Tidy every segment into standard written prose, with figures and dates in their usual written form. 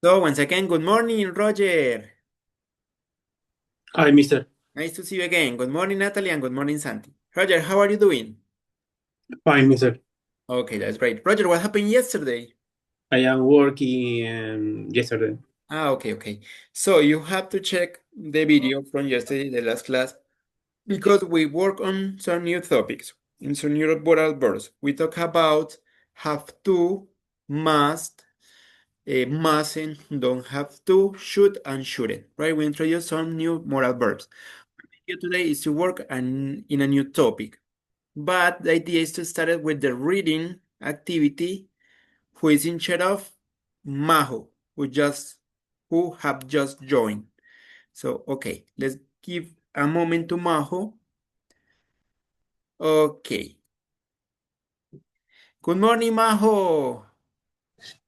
So once again, good morning, Roger. Hi, mister. Nice to see you again. Good morning, Natalie, and good morning, Santi. Roger, how are you doing? Fine, mister. Okay, that's great. Roger, what happened yesterday? I am working yesterday. Okay. So you have to check the video from yesterday, the last class, because we work on some new topics in some new moral verbs. We talk about have to, must, mustn't, don't have to, should, and shouldn't. Right? We introduce some new moral verbs. Here today is to work in a new topic. But the idea is to start it with the reading activity, who is in charge of Maho, who have just joined. So okay, let's give a moment to Maho. Okay. Good morning, Maho.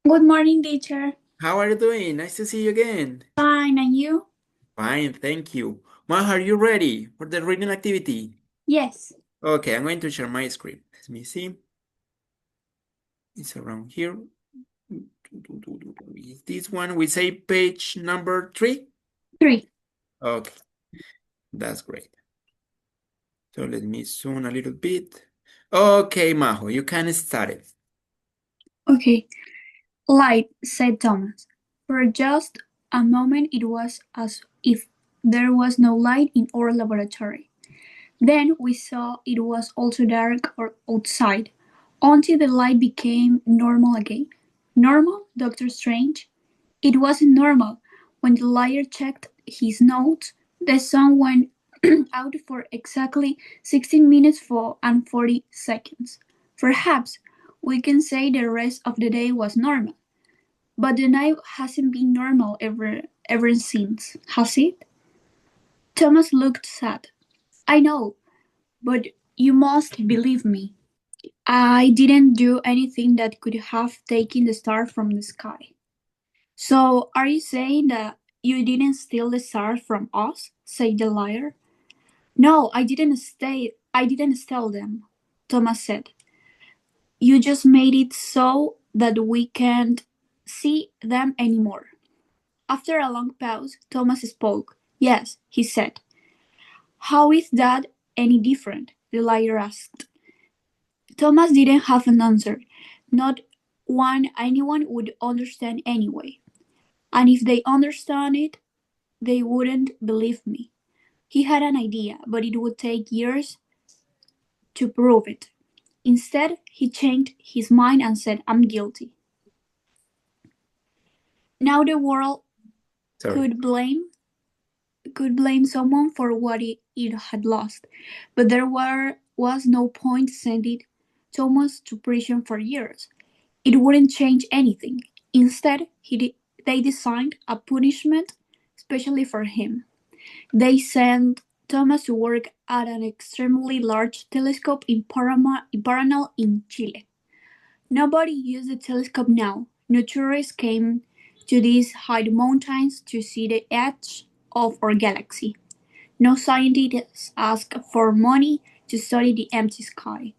Good morning, teacher. How are you doing? Nice to see you again. Fine, and you? Fine, thank you. Maho, are you ready for the reading activity? Yes. Okay, I'm going to share my screen. Let me see. It's around here. Is this one we say page number 3? 3. Okay, that's great. So let me zoom a little bit. Okay, Majo, you can start it. Okay. Light, said Thomas. For just a moment it was as if there was no light in our laboratory. Then we saw it was also dark outside, until the light became normal again. Normal, Doctor Strange? It wasn't normal. When the liar checked his notes, the sun went out for exactly 16 minutes and 40 seconds. Perhaps we can say the rest of the day was normal, but the night hasn't been normal ever since, has it? Thomas looked sad. I know, but you must believe me. I didn't do anything that could have taken the star from the sky. So, are you saying that you didn't steal the stars from us? Said the liar. No, I didn't steal them, Thomas said. You just made it so that we can't see them anymore. After a long pause, Thomas spoke. Yes, he said. How is that any different? The liar asked. Thomas didn't have an answer, not one anyone would understand anyway. And if they understand it, they wouldn't believe me. He had an idea, but it would take years to prove it. Instead, he changed his mind and said, I'm guilty. Now the world Sorry. could blame could blame someone for what it had lost, but was no point sending Thomas to prison for years. It wouldn't change anything. Instead, they designed a punishment especially for him. They sent Thomas to work at an extremely large telescope in Paranal in Chile. Nobody used the telescope now. No tourists came to these high mountains to see the edge of our galaxy. No scientists asked for money to study the empty sky.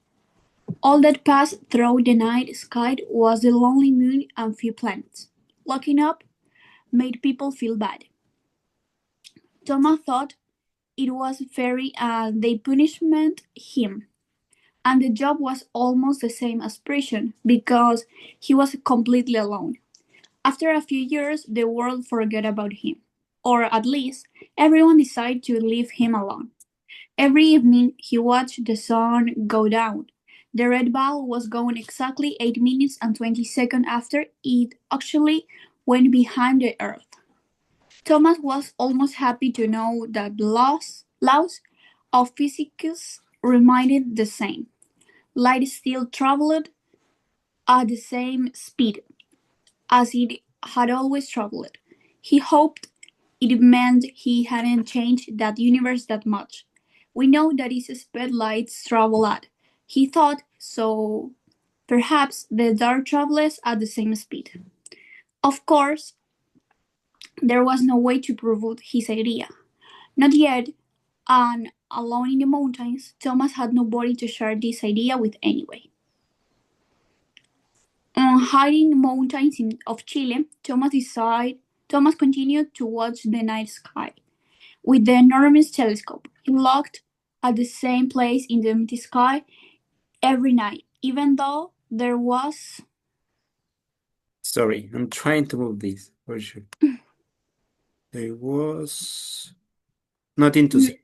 All that passed through the night sky was the lonely moon and few planets. Looking up made people feel bad. Thomas thought it was fair and they punishment him. And the job was almost the same as prison because he was completely alone. After a few years, the world forgot about him. Or at least, everyone decided to leave him alone. Every evening, he watched the sun go down. The red ball was gone exactly 8 minutes and 20 seconds after it actually went behind the earth. Thomas was almost happy to know that the laws of physics remained the same. Light still traveled at the same speed as it had always traveled. He hoped it meant he hadn't changed that universe that much. We know that is speed lights travel at. He thought, so perhaps the dark travels at the same speed. Of course, there was no way to prove his idea. Not yet, and alone in the mountains, Thomas had nobody to share this idea with anyway. On hiding mountains of Chile, Thomas continued to watch the night sky with the enormous telescope. He looked at the same place in the empty sky every night, even though there was Sorry, I'm trying to move this for sure. There was nothing to see.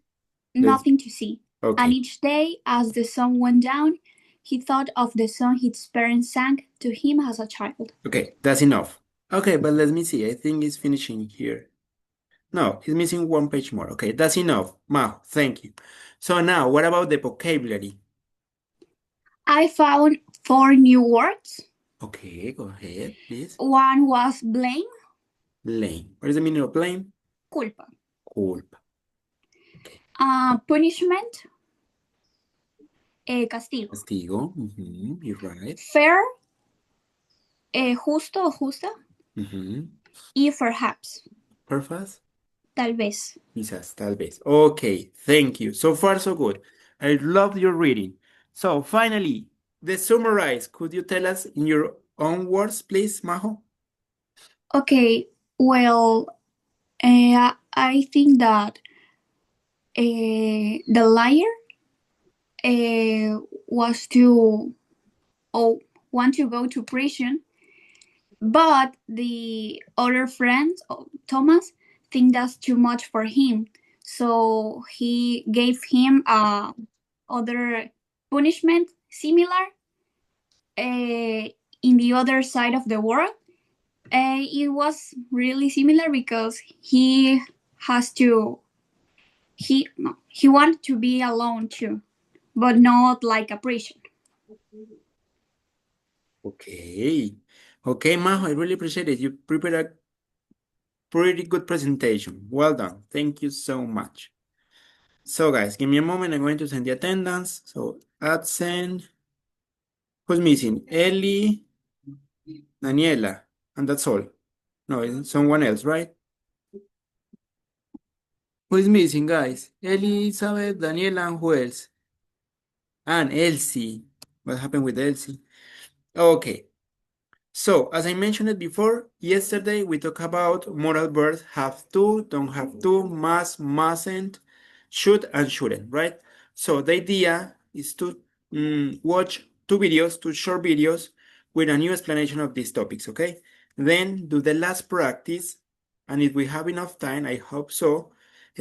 nothing to see. And Okay. each day, as the sun went down, he thought of the song his parents sang to him as a child. Okay, that's enough. Okay, but let me see. I think it's finishing here. No, it's missing one page more. Okay, that's enough. Majo, thank you. So now, what about the vocabulary? I found 4 new words. Okay, go ahead, please. One was blame, Blame. What is the meaning of blame? culpa. Culpa. Punishment, castigo. Castigo. You're right. Fair, justo o justa. Y perhaps, Perfect. tal vez. Quizás, tal vez. Okay, thank you. So far, so good. I love your reading. So finally, the summarize. Could you tell us in your own words, please, Majo? Okay, well, I think that the liar was to want to go to prison, but the other friend, Thomas, think that's too much for him, so he gave him other punishment similar in the other side of the world. It was really similar because he has to he wanted to be alone too, but not like a prison. Okay. Okay, Majo, I really appreciate it. You prepared a pretty good presentation. Well done. Thank you so much. So, guys, give me a moment. I'm going to send the attendance. So, absent. Who's missing? Ellie, Daniela, and that's all. No, it's someone else, right? Who is missing, guys? Elizabeth, Daniela, and who else? And Elsie. What happened with Elsie? Okay. So, as I mentioned it before, yesterday we talked about moral verbs have to, don't have to, must, mustn't, should, and shouldn't, right? So, the idea is to watch two short videos with a new explanation of these topics, okay? Then do the last practice, and if we have enough time, I hope so,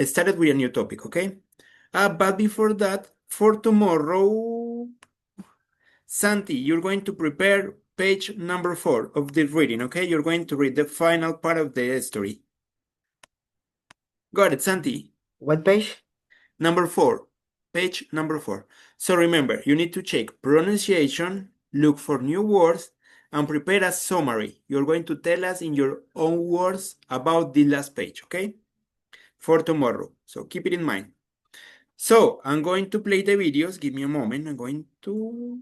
started with a new topic, okay? But before that, for tomorrow, Santi, you're going to prepare page number 4 of the reading, okay? You're going to read the final part of the story. Got it, Santi? What page? Number 4, page number 4. So remember, you need to check pronunciation, look for new words, and prepare a summary. You're going to tell us in your own words about the last page, okay? For tomorrow. So keep it in mind. So I'm going to play the videos. Give me a moment. I'm going to...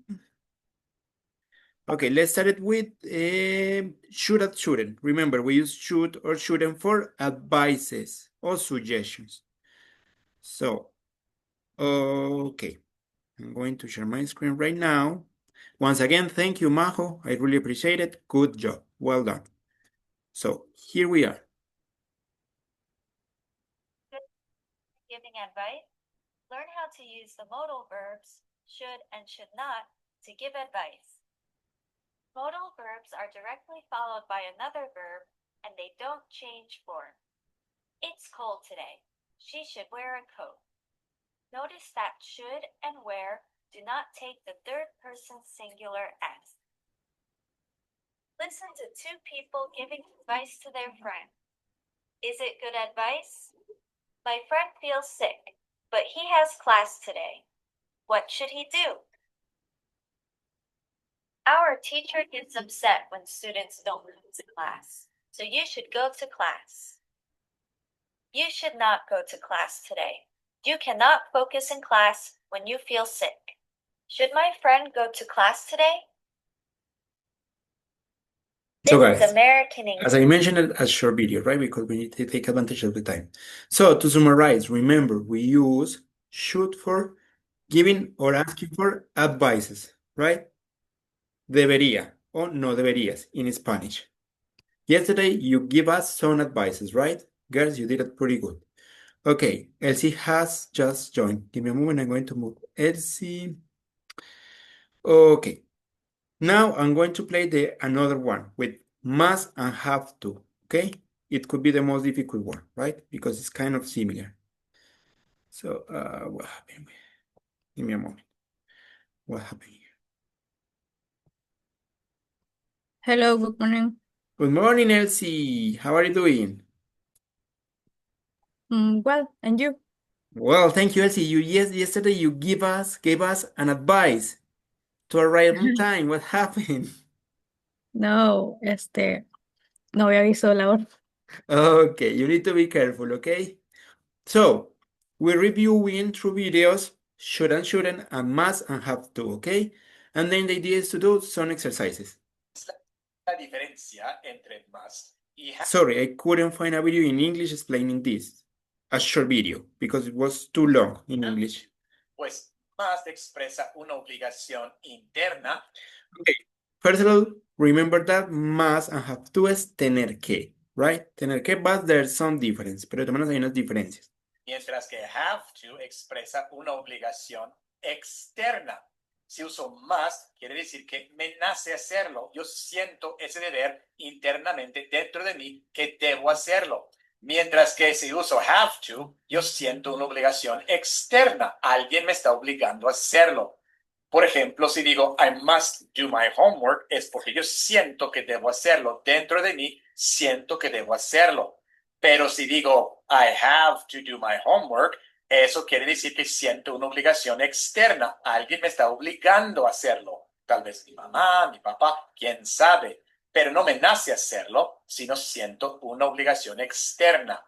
Okay, let's start it with should or shouldn't. Remember, we use should or shouldn't for advices or suggestions. So, okay, I'm going to share my screen right now. Once again, thank you, Majo. I really appreciate it. Good job. Well done. So, here we are. Giving advice, learn how to use the modal verbs should and should not to give advice. Modal verbs are directly followed by another verb and they don't change form. It's cold today. She should wear a coat. Notice that should and wear do not take the third person singular s. Listen to two people giving advice to their friend. Is it good advice? My friend feels sick, but he has class today. What should he do? Our teacher gets upset when students don't come to class, so you should go to class. You should not go to class today. You cannot focus in class when you feel sick. Should my friend go to class today? So This is guys, American English. as I mentioned it as short video, right? Because we need to take advantage of the time. So to summarize, remember, we use should for giving or asking for advices, right? Debería. o no deberías in Spanish. Yesterday, you give us some advices, right? Girls, you did it pretty good. Okay, Elsie has just joined. Give me a moment, I'm going to move Elsie. Okay, now I'm going to play the another one with must and have to, okay? It could be the most difficult one, right? Because it's kind of similar. So, what happened? Give me a moment. What happened here? Hello, good morning. Good morning, Elsie. How are you doing? Well, and you? Well, thank you, Elsie. Yesterday you gave us an advice to arrive on time. What happened? No, no había visto la hora. Okay, you need to be careful, okay? So, we're reviewing through videos, should and shouldn't, and must and have to, okay? And then the idea is to do some exercises. La diferencia entre must y have. Sorry, I couldn't find a video in English explaining this. A short video, because it was too long in English. Pues must expresa una obligación interna. Okay, first of all, remember that must and have to es tener que, right? Tener que, but there's some difference, pero de todas maneras hay unas diferencias. Mientras que have to expresa una obligación externa. Si uso must, quiere decir que me nace hacerlo. Yo siento ese deber internamente dentro de mí que debo hacerlo. Mientras que si uso have to, yo siento una obligación externa. Alguien me está obligando a hacerlo. Por ejemplo, si digo I must do my homework, es porque yo siento que debo hacerlo. Dentro de mí, siento que debo hacerlo. Pero si digo I have to do my homework, eso quiere decir que siento una obligación externa. Alguien me está obligando a hacerlo. Tal vez mi mamá, mi papá, quién sabe. Pero no me nace hacerlo, sino siento una obligación externa.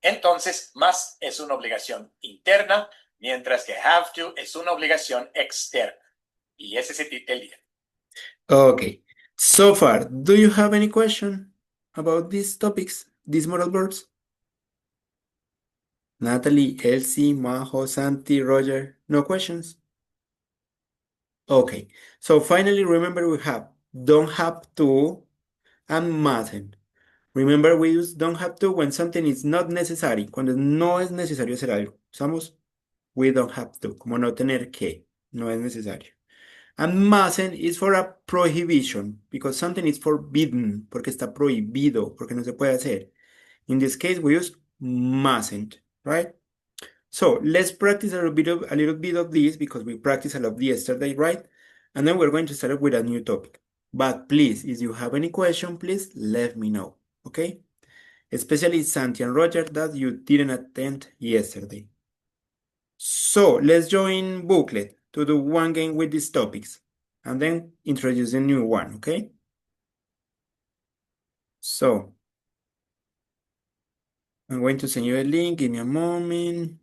Entonces, must es una obligación interna, mientras que have to es una obligación externa. Y ese es el día. Okay, so far, do you have any question about these topics, these modal verbs? Natalie, Elsie, Majo, Santi, Roger, no questions? Okay, so finally, remember we have don't have to and mustn't. Remember we use don't have to when something is not necessary, cuando no es necesario hacer algo. Usamos we don't have to, como no tener que, no es necesario. And mustn't is for a prohibition, because something is forbidden, porque está prohibido, porque no se puede hacer. In this case, we use mustn't, right? So let's practice a little bit of this because we practiced a lot yesterday, right? And then we're going to start with a new topic. But please, if you have any question, please let me know, okay? Especially Santi and Roger that you didn't attend yesterday. So let's join booklet to do one game with these topics and then introduce a new one, okay? So I'm going to send you a link, give me a moment.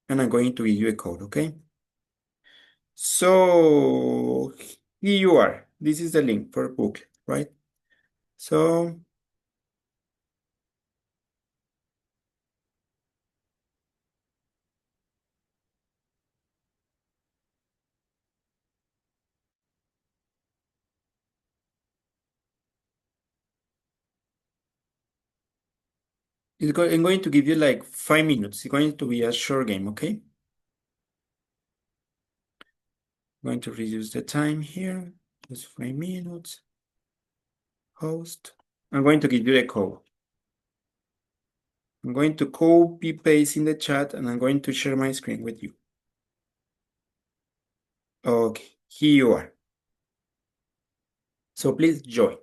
And I'm going to give you a code, okay? So here you are. This is the link for booklet, right? So I'm going to give you like 5 minutes. It's going to be a short game, okay? I'm going to reduce the time here. Just 5 minutes. Host. I'm going to give you the code. I'm going to copy paste in the chat and I'm going to share my screen with you. Okay, here you are. So please join.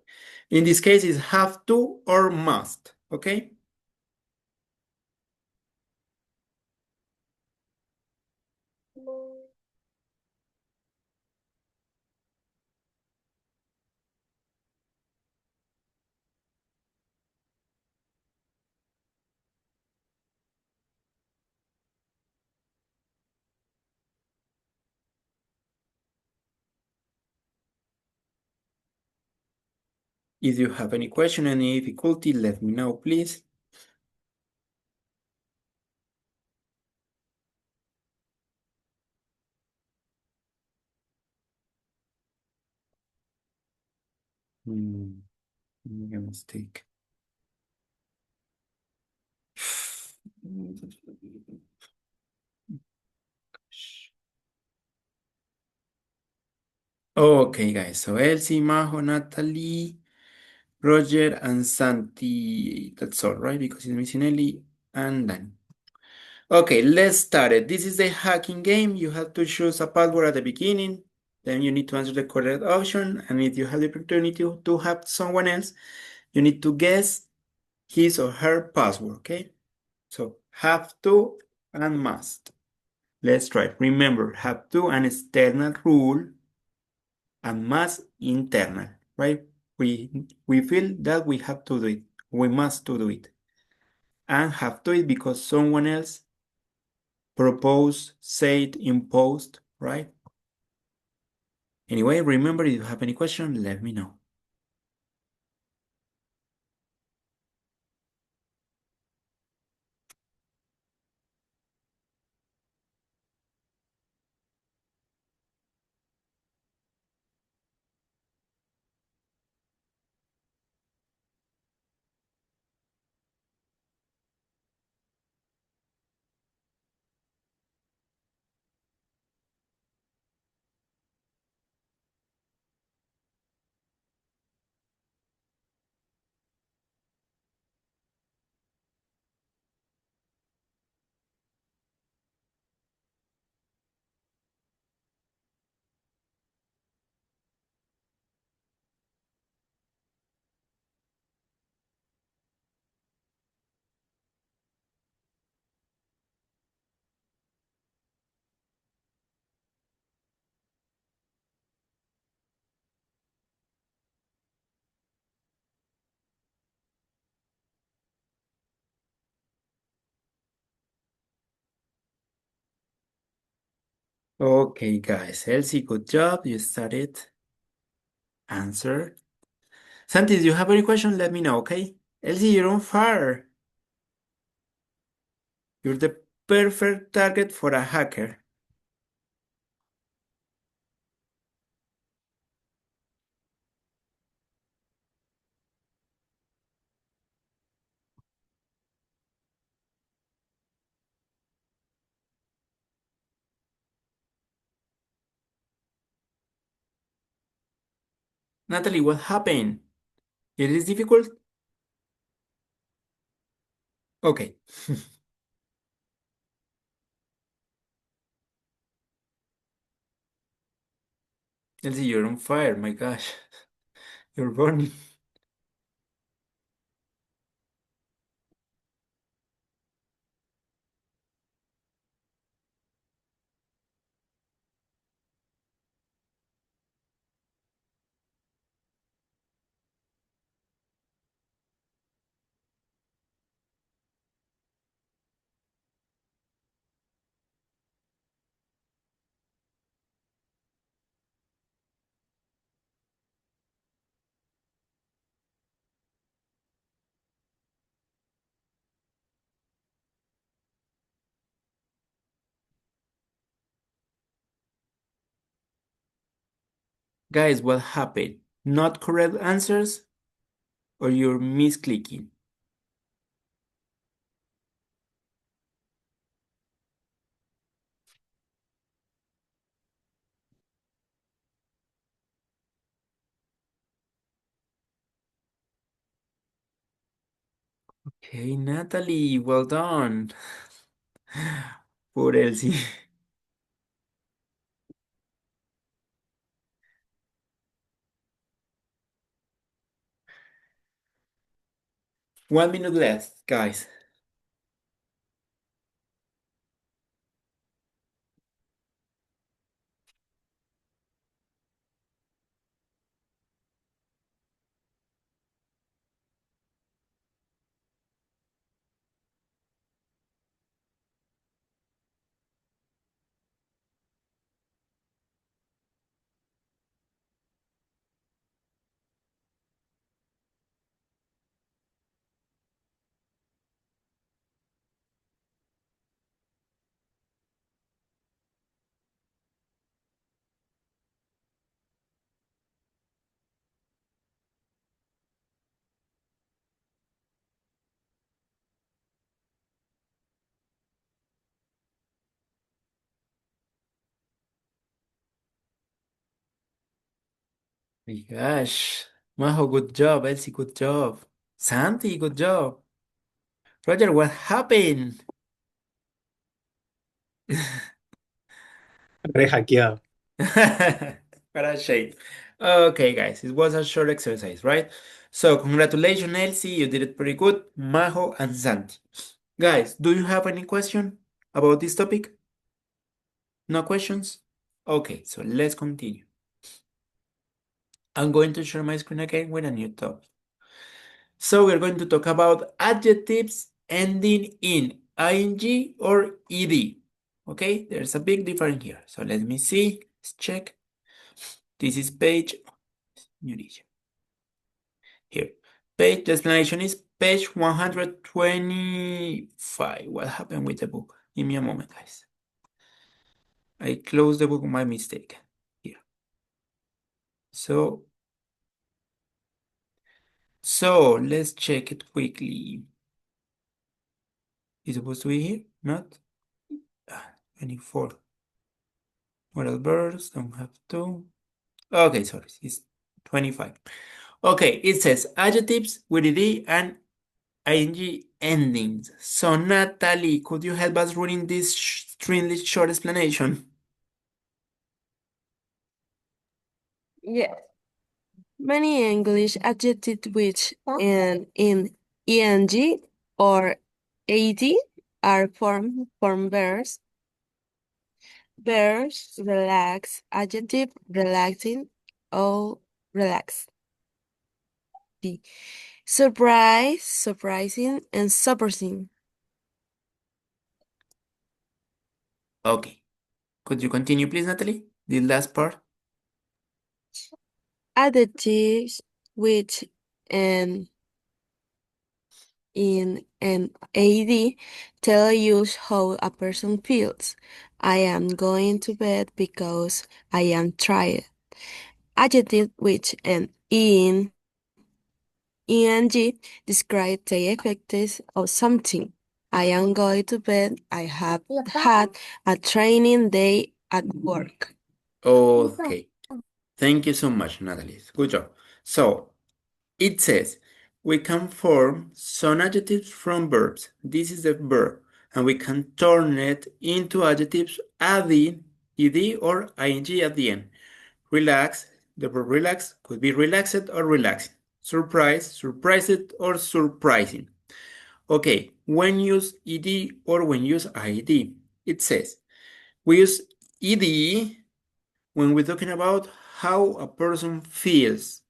In this case, it's have to or must, okay? If you have any question, any difficulty, let me know, please. Make a mistake. Okay, guys. So Elsie, Majo, Natalie, Roger, and Santi. That's all, right? Because it's missing Ellie and Danny. Okay, let's start it. This is a hacking game. You have to choose a password at the beginning. Then you need to answer the correct option. And if you have the opportunity to have someone else, you need to guess his or her password, okay? So have to and must. Let's try. Remember, have to an external rule and must internal, right? We feel that we have to do it. We must to do it. And have to it because someone else proposed, said, imposed, right? Anyway, remember, if you have any question, let me know. Okay, guys. Elsie, good job. You started. Answer. Santi, do you have any question? Let me know, okay? Elsie, you're on fire. You're the perfect target for a hacker. Natalie, what happened? It is difficult? Okay. Elsie, you're on fire. My gosh. You're burning. Guys, what happened? Not correct answers or you're misclicking? Okay, Natalie, well done. Poor Elsie. 1 minute left, guys. My gosh. Majo, good job. Elsie, good job. Santi, good job. Roger, what happened? Re hackeado. What a shame. Okay, guys, it was a short exercise, right? So, congratulations, Elsie. You did it pretty good. Majo and Santi. Guys, do you have any question about this topic? No questions? Okay, so let's continue. I'm going to share my screen again with a new topic. So we're going to talk about adjectives ending in ing or ed. Okay, there's a big difference here. So let me see. Let's check. This is page new edition. Here. Page, the explanation is page 125. What happened with the book? Give me a moment, guys. I closed the book by mistake. Here. So let's check it quickly. Is it supposed to be here? Not? 24. Moral verbs, don't have to. Okay, sorry, it's 25. Okay, it says adjectives with ed and ing endings. So, Natalie, could you help us reading this extremely short explanation? Yes. Many English adjectives which end in eng or ad are form verbs. Verbs relax, adjective relaxing or relax. D. Surprise, surprising, and surprising. Okay, could you continue, please, Natalie? The last part. Adjectives which end in an AD tell you how a person feels. I am going to bed because I am tired. Adjective which end in ing describe the effects of something. I am going to bed. I have had a training day at work. Okay, thank you so much, Natalie. Good job. So, it says we can form some adjectives from verbs. This is the verb, and we can turn it into adjectives adding ed or ing at the end. Relax, the verb relax could be relaxed or relaxing. Surprise, surprised or surprising. Okay, when use ed or when use id, it says we use ed when we're talking about how a person feels.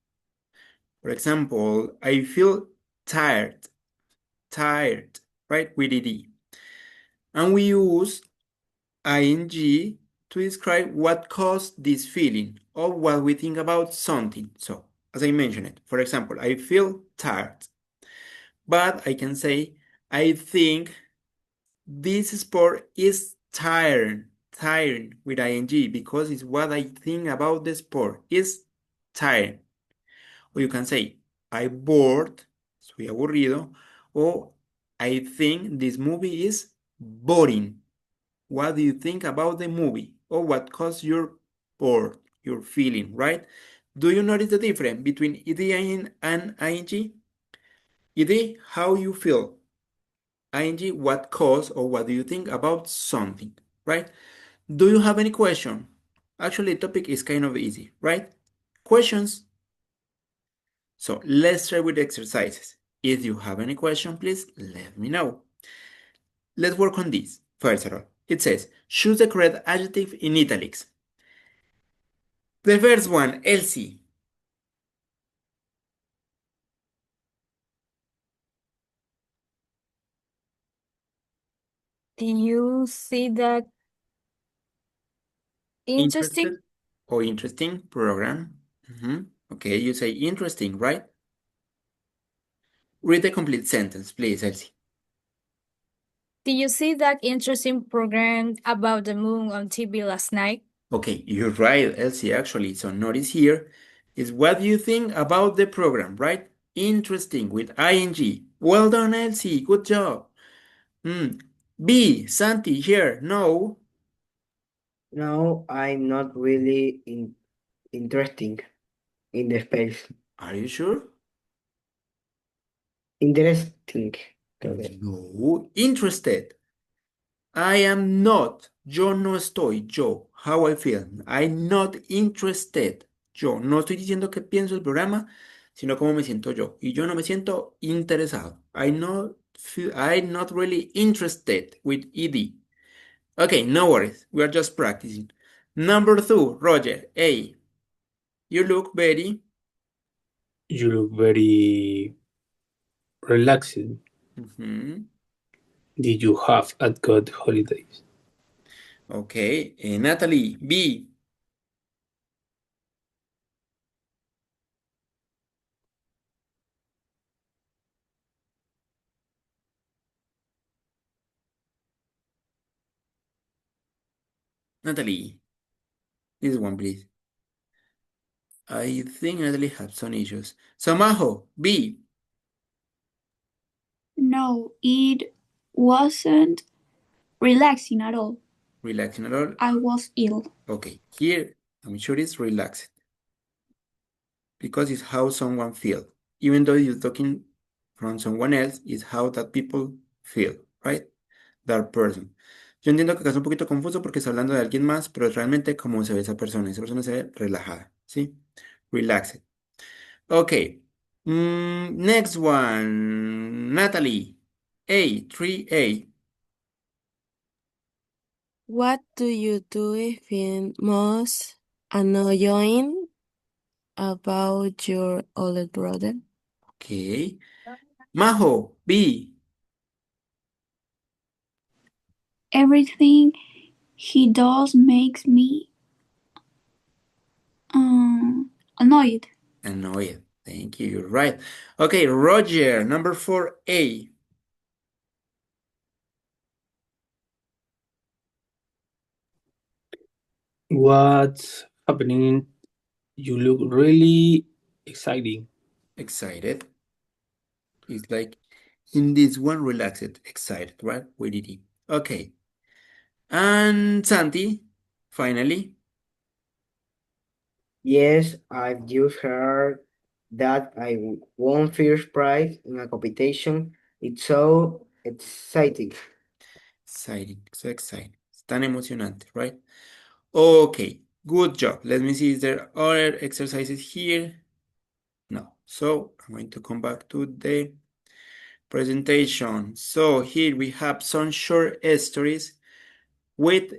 For example, I feel tired, tired, right? With ed. And we use ing to describe what caused this feeling or what we think about something. So, as I mentioned it, for example, I feel tired, but I can say, I think this sport is tiring with ing because it's what I think about the sport is tiring. O you can say, I bored, soy aburrido, or I think this movie is boring. What do you think about the movie? Or what caused your bored, your feeling, right? Do you notice the difference between ed and ing? Ed, how you feel. Ing, what caused or what do you think about something, right? Do you have any question? Actually, the topic is kind of easy, right? Questions? So let's try with exercises. If you have any question, please let me know. Let's work on this. First of all, it says, choose the correct adjective in italics. The first one, Elsie. Do you see that interesting? Interested or interesting program. Okay, you say interesting, right? Read the complete sentence, please, Elsie. Did you see that interesting program about the moon on TV last night? Okay, you're right, Elsie, actually. So notice here is what do you think about the program, right? Interesting with ing. Well done, Elsie. Good job. B, Santi, here. No. No, I'm not really interesting. in the space. Are you sure? Interesting. No, interested. I am not. Yo no estoy. Yo. How I feel. I'm not interested. Yo. No estoy diciendo qué pienso del programa, sino cómo me siento yo. Y yo no me siento interesado. I'm not really interested with ED. Okay, no worries. We are just practicing. Number 2, Roger. A. You look very. You look very relaxed. Mhm. Did you have a good holidays? Okay. Natalie. B. Natalie. This one, please. I think Natalie had some issues. So, Majo. B. No, it wasn't relaxing at all. Relaxing at all. I was ill. Okay. Here, I'm sure it's relaxed. Because it's how someone feels. Even though you're talking from someone else, it's how that people feel, right? That person. Yo entiendo que acá es un poquito confuso porque está hablando de alguien más, pero es realmente cómo se ve esa persona. Esa persona se ve relajada, ¿sí? Relaxed. Okay. Next one. Natalie. A, 3A. What do you find most annoying about your older brother? Okay. Majo. B. Everything he does makes me annoyed. Annoyed. Thank you. You're right. Okay, Roger. Number 4A. What's happening? You look really exciting. Excited. It's like in this one, relaxed, excited, right? With it. Okay. And Santi, finally. Yes, I've just heard that I won first prize in a competition. It's so exciting. Exciting, so exciting. It's tan emocionante, right? Okay, good job. Let me see, is there other exercises here? No. So I'm going to come back to the presentation. So here we have some short stories with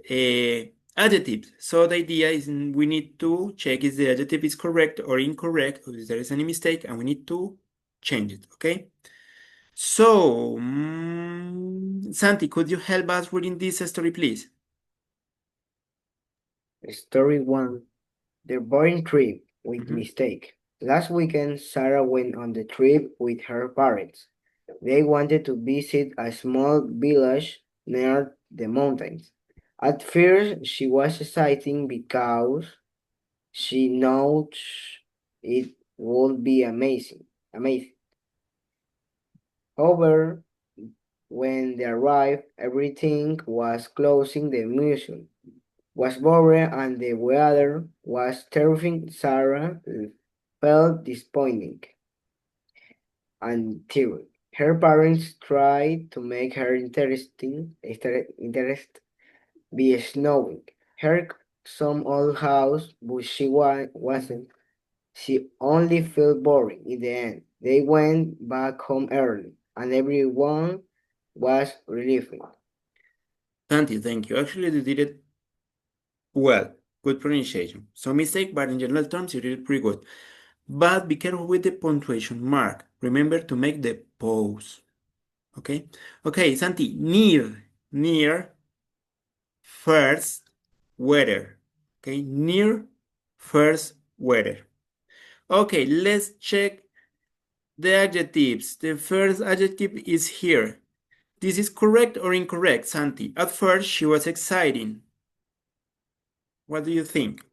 adjectives. So the idea is we need to check if the adjective is correct or incorrect, or if there is any mistake, and we need to change it, okay? So, Santi, could you help us reading this story, please? Story 1. The boring trip with Mhm. mistake. Last weekend, Sarah went on the trip with her parents. They wanted to visit a small village near the mountains. At first, she was excited because she knows it would be amazing. Amazing. However, when they arrived, everything was closing. The museum was boring and the weather was terrifying. Sarah felt disappointed and teary. Her parents tried to make her interest be snowing. Her some old house, but she wasn't. She only felt boring in the end. They went back home early, and everyone was relieved. Santi, thank you. Actually, you did it well. Good pronunciation. Some mistake, but in general terms, you did it pretty good. But be careful with the punctuation mark. Remember to make the pause. Okay? Okay, Santi, near, first, weather. Okay, near, first, weather. Okay, let's check the adjectives. The first adjective is here. This is correct or incorrect, Santi? At first, she was exciting. What do you think?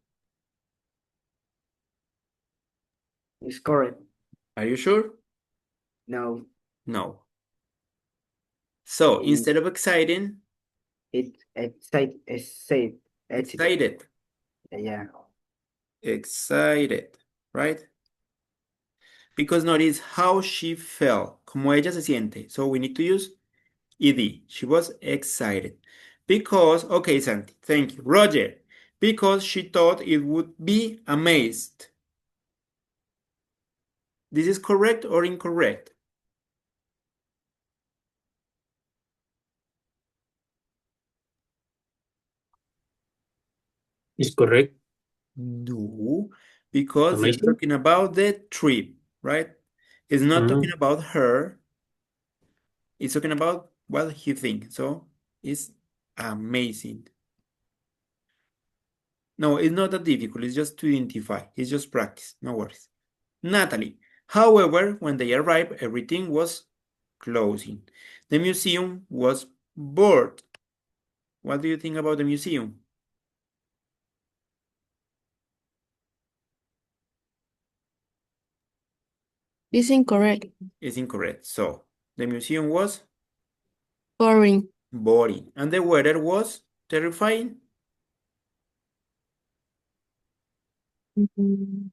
It's correct. Are you sure? No, No. So it, instead of exciting, excited. excited. Yeah. Excited. right? Because notice how she felt, como ella se siente. So we need to use ed. She was excited. Because, okay, Santi, thank you. Roger, because she thought it would be amazed. This is correct or incorrect? Is correct. No, because they're Amazing. talking about the trip, right? It's not talking Mm. about her. It's talking about what he thinks. So it's amazing. No, it's not that difficult. It's just to identify. It's just practice. No worries. Natalie. However, when they arrived, everything was closing. The museum was bored. What do you think about the museum? It's incorrect. It's incorrect. So the museum was Boring. boring, and the weather was terrifying. Mhm.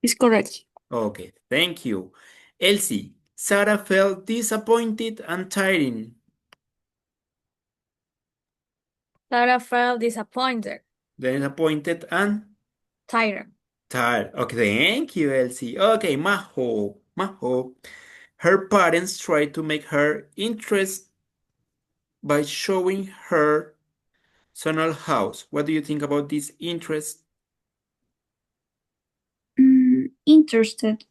It's correct. Okay, thank you. Elsie, Sarah felt disappointed and tiring. Sarah felt disappointed, Disappointed and tired. tired. Okay, thank you, Elsie. Okay, Maho. Her parents tried to make her interest by showing her sonal house. What do you think about this interest? Interested.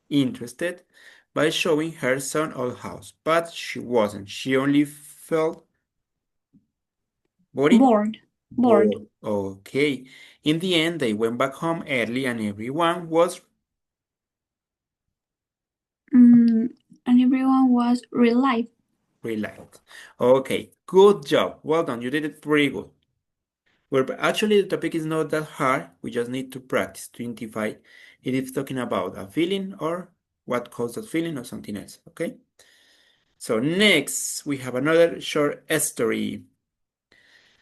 Interested by showing her son old house, but she wasn't. She only felt boring. Bored. Bored. Bored. Okay. In the end, they went back home early and everyone was Mm, and everyone was relieved. relaxed. Okay, good job. Well done. You did it pretty good. Well, but actually, the topic is not that hard. We just need to practice to identify if it's talking about a feeling or what caused that feeling or something else. Okay. So next, we have another short story.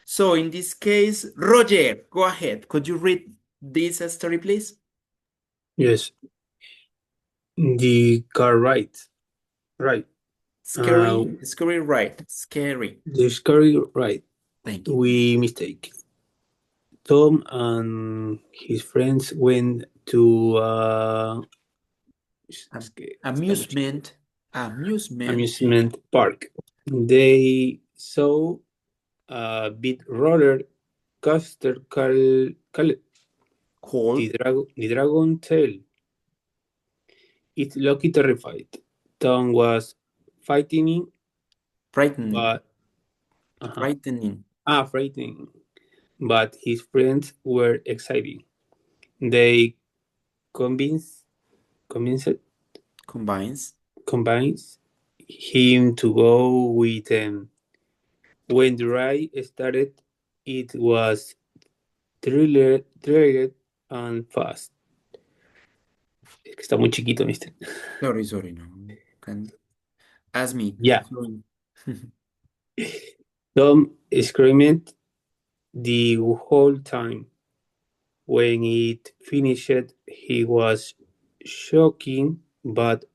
So in this case, Roger, go ahead. Could you read this story, please? Yes. The car ride. Right. Scary, scary, right? Scary. The scary ride. Thank you. We mistake. Tom and his friends went to es que está muy chiquito. Amusement, amusement Amusement park. They saw a big roller coaster called called the Dragon Tail. It Loki terrified. Tom was frightening, frightening, but uh frightening, frightening. But his friends were excited. They convinced convinced combines convinced him to go with them. When the ride started, it was thriller and fast. Es que está muy chiquito, ¿viste? sorry, no. Can ask me. Yeah. Sorry. Tom screamed the whole time. When it finished, he was shocking but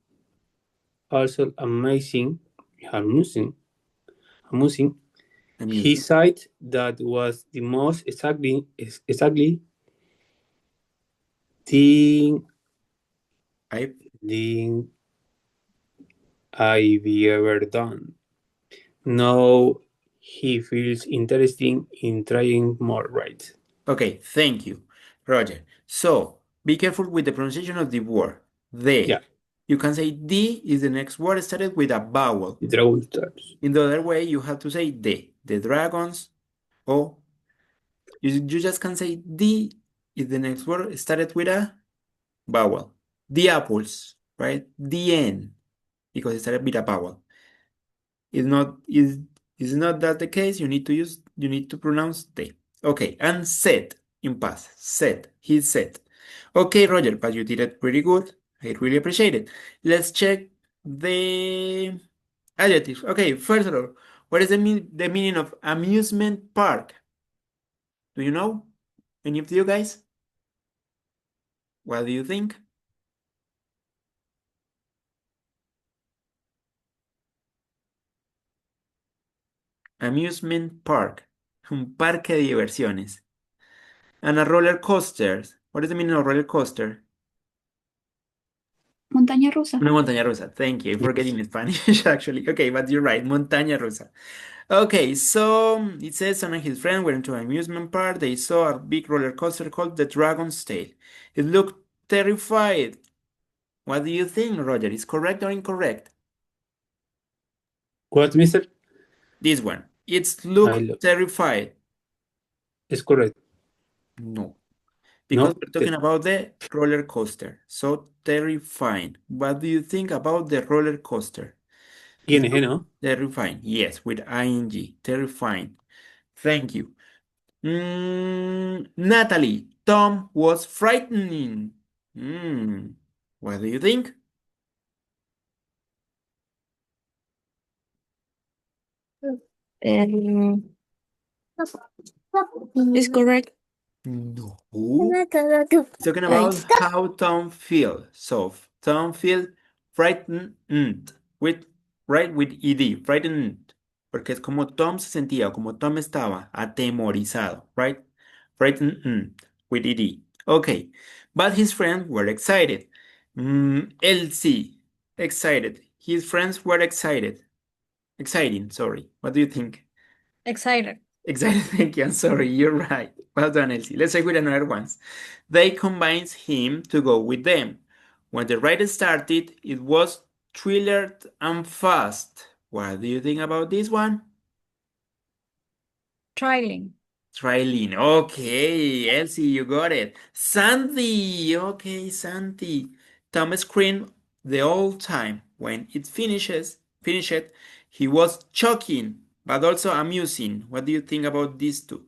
also amusing. He Amusing. said that was the most exactly thing I thing I've ever done. Now he feels interesting in trying more rides. okay, thank you, Roger. So be careful with the pronunciation of the word. The. Yeah, You can say the is the next word started with a vowel. the Dragon Stars. In the other way, you have to say the dragons, or you just can say the is the next word started with a vowel. The apples, right? The end, because it started with a vowel. Is not that the case? You need to pronounce the. Okay, and said in past. Said. He said. Okay, Roger, but you did it pretty good. I really appreciate it. Let's check the adjectives. Okay, first of all, what is the meaning of amusement park? Do you know? Any of you guys? What do you think? Amusement park. Un parque de diversiones. And a roller coaster. What is the meaning of roller coaster? Montaña rusa. Una montaña rusa. Thank you. I forget Yes. in Spanish, actually. Okay, but you're right. Montaña rusa. Okay, so it says Son and his friend went to an amusement park. They saw a big roller coaster called the Dragon's Tail. It looked terrified. What do you think, Roger? Is correct or incorrect? What, mister? This one. It's I look look. terrified. It's correct. No, because No? we're talking about the roller coaster. So terrifying. What do you think about the roller coaster? It ING, looked ¿no? terrifying. Yes, with ing. Terrifying. Thank you. Natalie, Tom was frightening. Mm, what do you think? Um, is correct. No. Talking about Thanks. how Tom feels. So Tom feels frightened with right with ed, frightened, porque es como Tom se sentía, o como Tom estaba atemorizado, right? Frightened with ed. Okay, but his friends were excited. Elsie, excited. His friends were excited. Exciting, sorry. What do you think? Excited. Excited, thank you. I'm sorry, you're right. Well done, Elsie. Let's check with another ones. They convinced him to go with them. When the ride started, it was thrillered and fast. What do you think about this one? Trailing. Trilene. Okay, Elsie, you got it. Sandy. Okay, Sandy. Tom screamed the whole time. When it finished, he was shocking, but also amusing. What do you think about these two?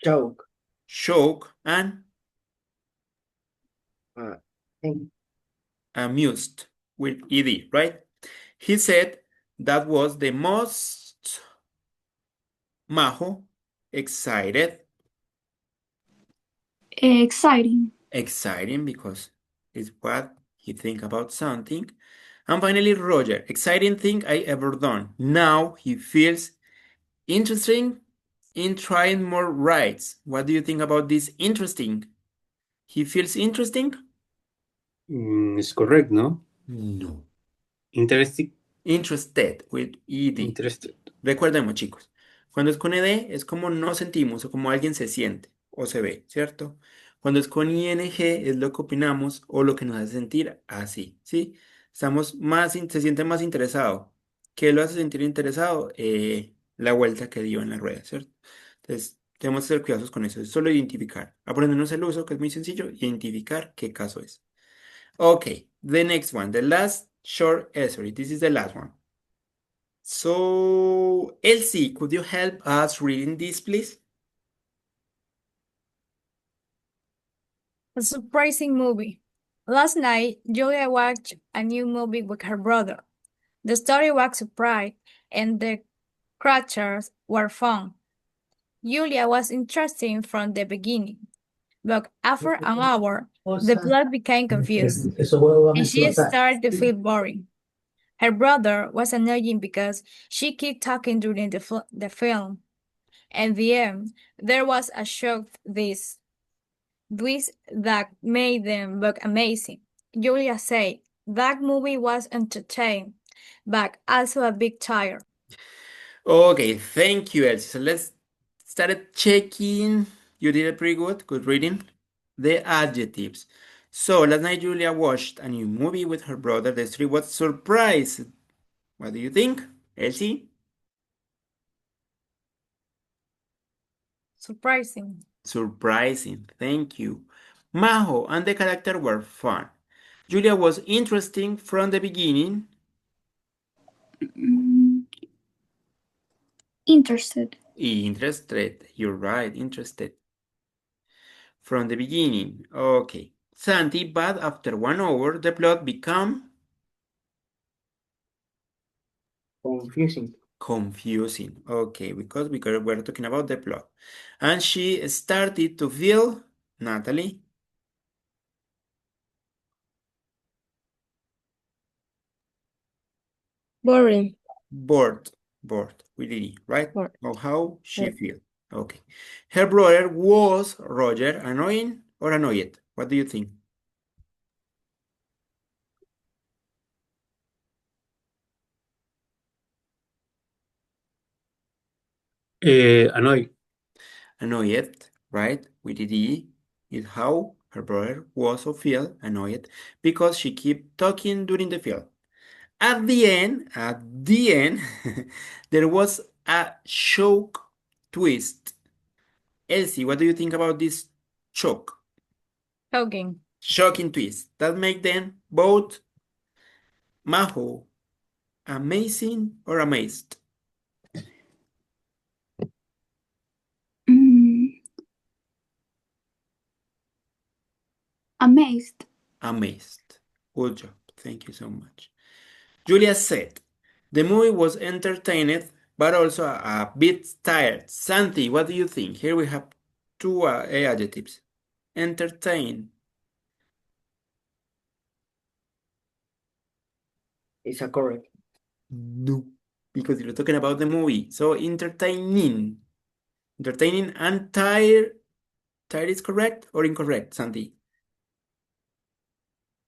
Joke. Shock and Uh, think amused with ed, right? He said that was the most majo, excited, Exciting. exciting because it's what he think about something. And finally, Roger, exciting thing I ever done. Now he feels interesting in trying more rides. What do you think about this interesting? He feels interesting? It's correct, ¿no? No. Interesting. Interested with ed. Interested. Recordemos, chicos, cuando es con ed es como nos sentimos o como alguien se siente o se ve, ¿cierto? Cuando es con ing es lo que opinamos o lo que nos hace sentir así, ¿sí? Estamos más, se siente más interesado. ¿Qué lo hace sentir interesado? La vuelta que dio en la rueda, ¿cierto? Entonces, tenemos que ser cuidadosos con eso. Es solo identificar. Aprendernos el uso, que es muy sencillo, identificar qué caso es. Okay, the next one, the last short essay. This is the last one. So, Elsie, could you help us reading this, please? A surprising movie. Last night, Julia watched a new movie with her brother. The story was surprise, and the characters were fun. Julia was interesting from the beginning, but after an hour, the plot became confused, and she started to feel boring. Her brother was annoying because she kept talking during the film. At the end, there was a shock twist that made them look amazing. Julia said that movie was entertaining, but also a bit tired. Okay, thank you, Elsie. So let's start checking. You did it pretty good. Good reading. The adjectives. So last night Julia watched a new movie with her brother. The story was surprise. What do you think, Elsie? Surprising. Surprising. Thank you. Majo and the character were fun. Julia was interesting from the beginning. Mm, interested. Interested. You're right. Interested. From the beginning. Okay. Santi, but after 1 hour, the plot become confusing. confusing. Okay, because we're talking about the plot. And she started to feel, Natalie, Boring. bored. Bored with E, right? Bored. Or how she Right. feel. Okay. Her brother was Roger annoying or annoyed? What do you think? Annoyed. Annoyed, right? With E is how her brother was or feel annoyed because she keep talking during the film. At the end, there was a shock twist. Elsie, what do you think about this shock? Choking. Shocking twist that make them both Maho amazing or amazed? Mm, amazed. Amazed. Good job. Thank you so much. Julia said, the movie was entertained, but also a bit tired. Santi, what do you think? Here we have two adjectives. Entertain. Is that correct? No, because you're talking about the movie. So entertaining. Entertaining and tired. Tired is correct or incorrect, Santi?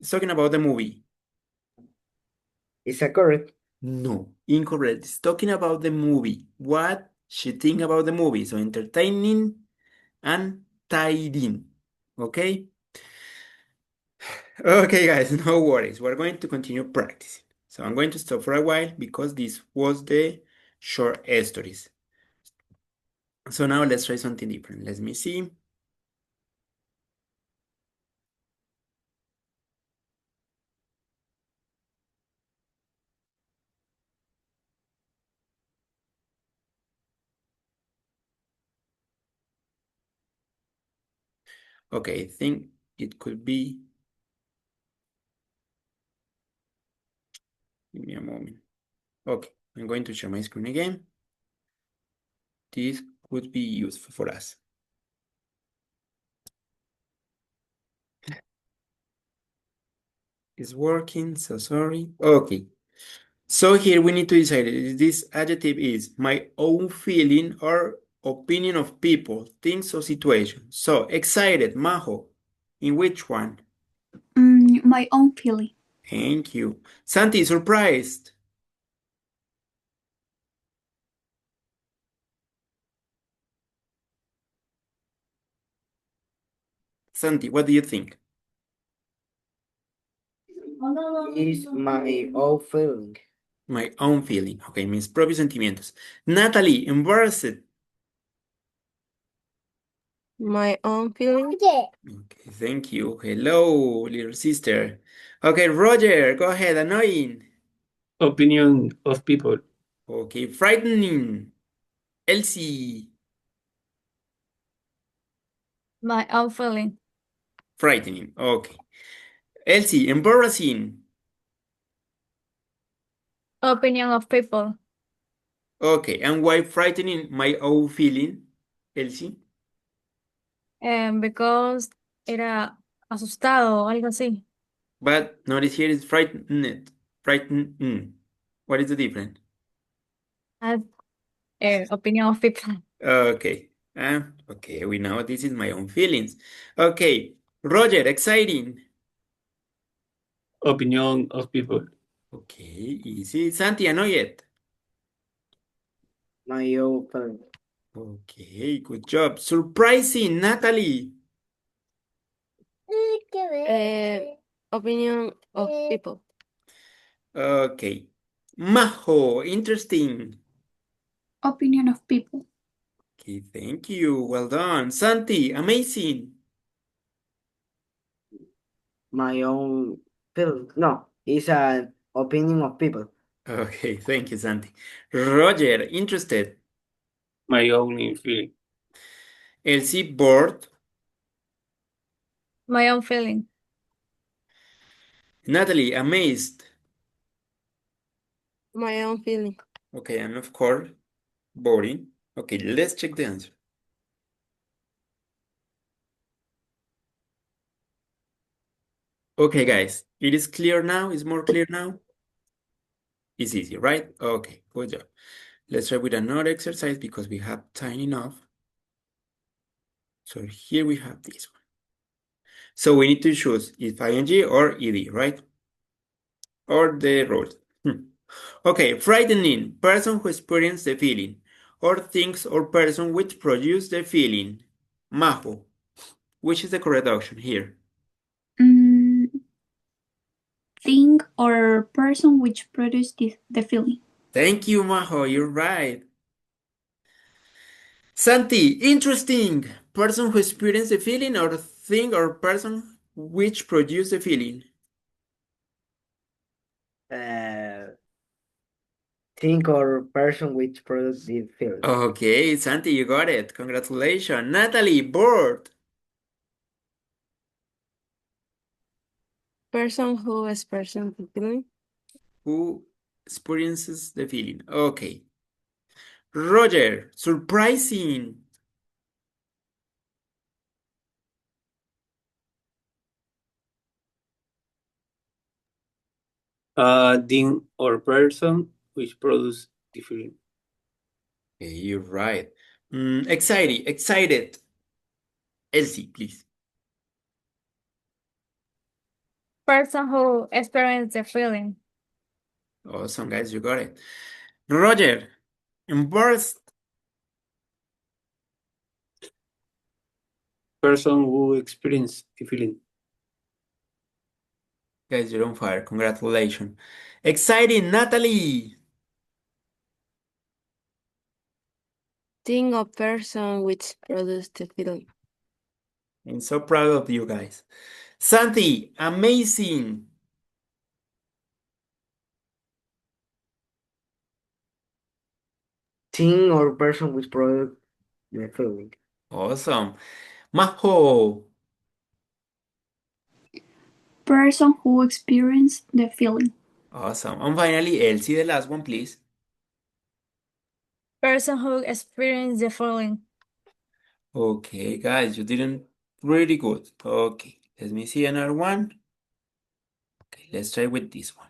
It's talking about the movie. Is that correct? No, incorrect. It's talking about the movie. What she think about the movie. So entertaining and tidying. Okay? Okay, guys, no worries. We're going to continue practicing. So I'm going to stop for a while because this was the short stories. So now let's try something different. Let me see. Okay, I think it could be. Give me a moment. Okay, I'm going to share my screen again. This would be useful for us. It's working, so sorry. Okay. So here we need to decide if this adjective is my own feeling or opinion of people, things, or situations. So excited, Majo. In which one? My own feeling. Thank you. Santi, surprised. Santi, what do you think? Is my own feeling. My own feeling. Okay, mis propios sentimientos. Natalie, embarrassed. My own feeling. Okay, thank you. Hello, little sister. Okay, Roger, go ahead. Annoying. Opinion of people. Okay, frightening. Elsie, My own feeling. frightening. Okay. Elsie, embarrassing. Opinion of people. Okay, and why frightening my own feeling, Elsie? Because era asustado o algo así. But notice here is frightened. Frightened. What is the difference? Ah, opinion of people. Okay. Okay, we know this is my own feelings. Okay, Roger, exciting. Opinion of people. Okay, easy. Santi, annoyed. My own feeling. Okay, good job. Surprising, Natalie. Opinion of people. Okay. Majo, interesting. Opinion of people. Okay, thank you. Well done. Santi, amazing. My own feeling. No, it's an opinion of people. Okay, thank you, Santi. Roger, interested. My own feeling. Elsie, bored. My own feeling. Natalie, amazed. My own feeling. Okay, and of course, boring. Okay, let's check the answer. Okay, guys, it is clear now. It's more clear now. It's easy, right? Okay, good job. Let's try with another exercise because we have time enough. So here we have this one. So we need to choose if ing or ed, right? Or the rules. Okay, frightening, person who experiences the feeling, or things or person which produce the feeling. Majo, which is the correct option here? Mm, thing or person which produce the feeling. Thank you, Majo, you're right. Santi, interesting. Person who experiences the feeling or thing or person which produce the feeling. Uh, Think or person which produce the feeling. Okay, Santi, you got it. Congratulations. Natalie, bored. Person who is person feeling. Who experiences the feeling? Okay. Roger, surprising. Thing or person which produce the feeling. Okay, you're right. Excited. Elsie, please. Person who experiences the feeling. Awesome, guys, you got it. Roger, embarrassed. Person who experience the feeling. Guys, you're on fire. Congratulations. Exciting, Natalie. Thing or person which produce the feeling. I'm so proud of you guys. Santi, amazing. Thing or person which produce the feeling. Awesome. Majo, Person who experienced the feeling. awesome. And finally, Elsie, the last one, please. Person who experiences the feeling. Okay, guys, you didn't really good. Okay, let me see another one. Okay, let's try with this one.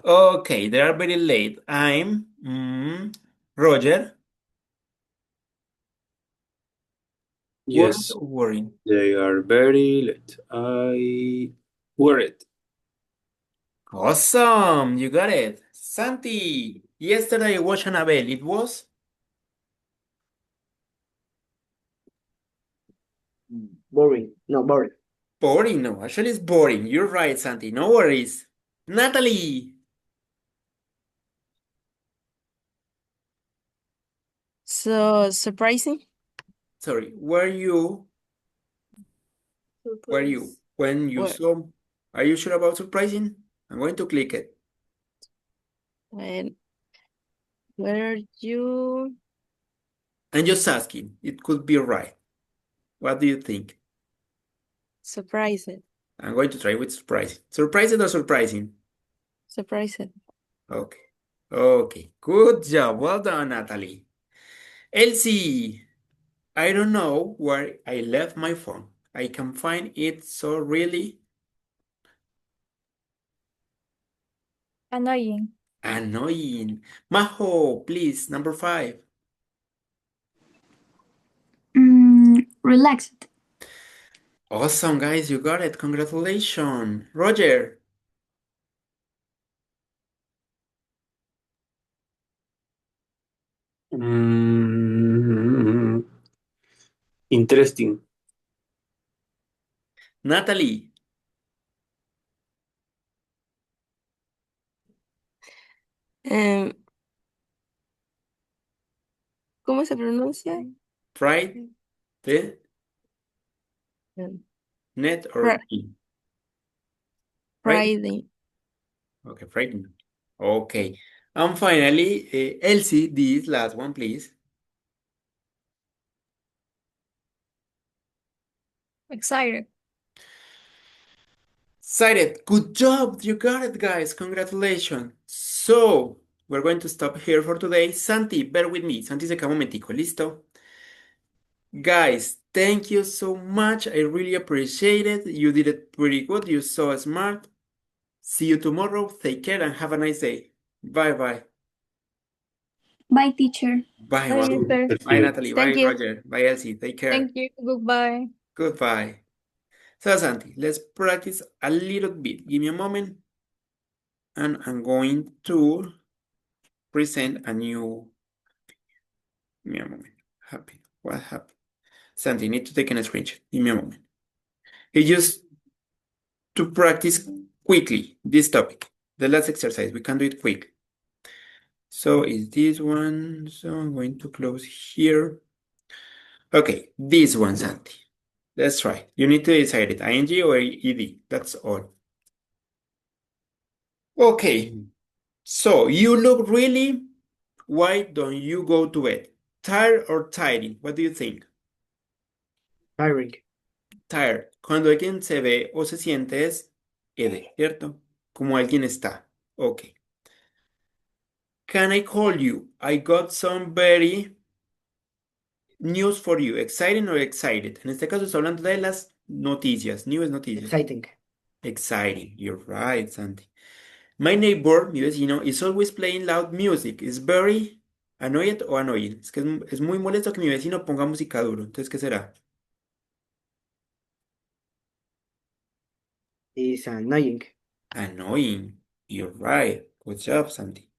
Okay, they are very late. I'm Roger. Worried Yes, or worrying? they are very late. I worried. Awesome, you got it. Santi, yesterday I watched Annabelle. It was Boring. No, boring. boring. No, actually, it's boring. You're right, Santi. No worries. Natalie, So surprising. sorry, were you when you Where saw? Are you sure about surprising? I'm going to click it. when where are you I'm just asking. It could be right. What do you think? surprised? I'm going to try with surprising. Surprising or surprising? Surprised. Okay. Okay. Good job. Well done, Natalie. Elsie, I don't know where I left my phone. I can find it so really Annoying. annoying. Majo, please, number 5. Relaxed. Awesome, guys, you got it. Congratulations. Roger, Mm, interesting. Natalie, Um, ¿Cómo se pronuncia? fried, the Um, net or fr- in, right? Friday. Okay, frightened. Okay. And finally, Elsie, this last one, please. Excited. Excited. Good job. You got it, guys. Congratulations. So, we're going to stop here for today. Santi, bear with me. Santi, se queda un momentico. ¿Listo? Guys, thank you so much. I really appreciate it. You did it pretty good. You're so smart. See you tomorrow. Take care and have a nice day. Bye bye. Bye, teacher. Bye, Bye, Juan. mister. Bye, you. Natalie. Bye, Thank you. Roger. Bye, Elsie. Take care. Thank you. Goodbye. Goodbye. So, Santi, let's practice a little bit. Give me a moment. And I'm going to present a new. Give me a moment. Happy. What happened? Santi, need to take a screenshot. Give me a moment. It's just to practice quickly this topic. The last exercise. We can do it quick. So is this one. So I'm going to close here. Okay, this one, Santi. Let's try. You need to decide it, ing or ed. That's all. Okay, so you look really. Why don't you go to bed? Tired or tiring? What do you think? Tiring. Tired. Cuando alguien se ve o se siente es ed, ¿cierto? Como alguien está. Ok. Can I call you? I got some very news for you. Exciting or excited. En este caso está hablando de las noticias. News noticias. Exciting. Exciting. You're right, Santi. My neighbor, mi vecino, is always playing loud music. Is very annoyed o annoying. Es que es muy molesto que mi vecino ponga música duro. Entonces, ¿qué será? Is annoying. Annoying. You're right. Good job, Santi.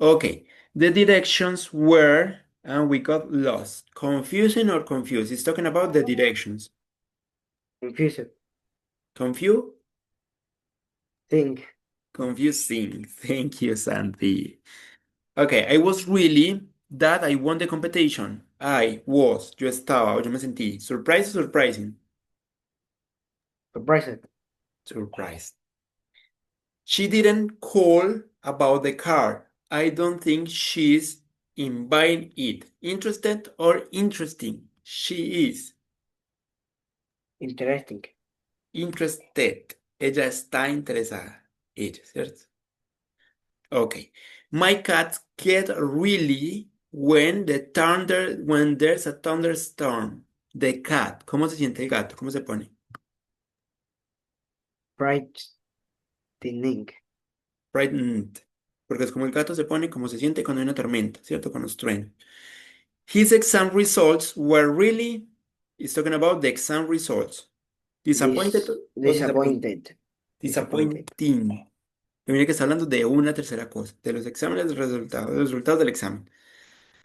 Okay. The directions were, and we got lost. Confusing or confused? It's talking about the directions. Confused. Confused? Think. Confusing. Thank you, Santi. Okay, I was really that I won the competition. I was, yo estaba, o yo me sentí. Surprised or surprising? Surprised. Surprised. She didn't call about the car. I don't think she's in buying it. Interested or interesting? She is. Interesting. Interested. Ella está interesada. Ella, ¿cierto? Okay. My cats get really when there's a thunderstorm. The cat. ¿Cómo se siente el gato? ¿Cómo se pone? Frightening. Frightened. Porque es como el gato se pone, como se siente cuando hay una tormenta, ¿cierto? Con los truenos. His exam results were really. He's talking about the exam results. Disappointed o disappointed. Disappointed. Disappointing. Y mira que está hablando de una tercera cosa, de los exámenes, de los resultados del examen.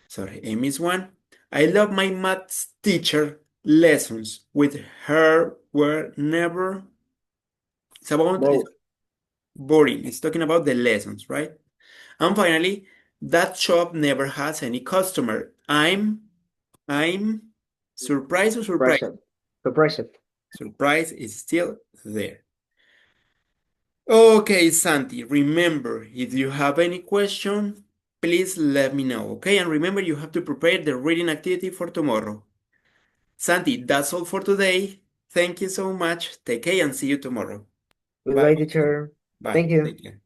Sorry, I missed one. I love my maths teacher lessons with her were never. It's about Bow. it's boring. It's talking about the lessons, right? And finally, that shop never has any customer. I'm surprised or surprised? Surprised. Surprise is still there. Okay, Santi, remember, if you have any question, please let me know, okay? And remember, you have to prepare the reading activity for tomorrow. Santi, that's all for today. Thank you so much. Take care and see you tomorroay. Goodbye, teacher. Bye. Thank you. Take care.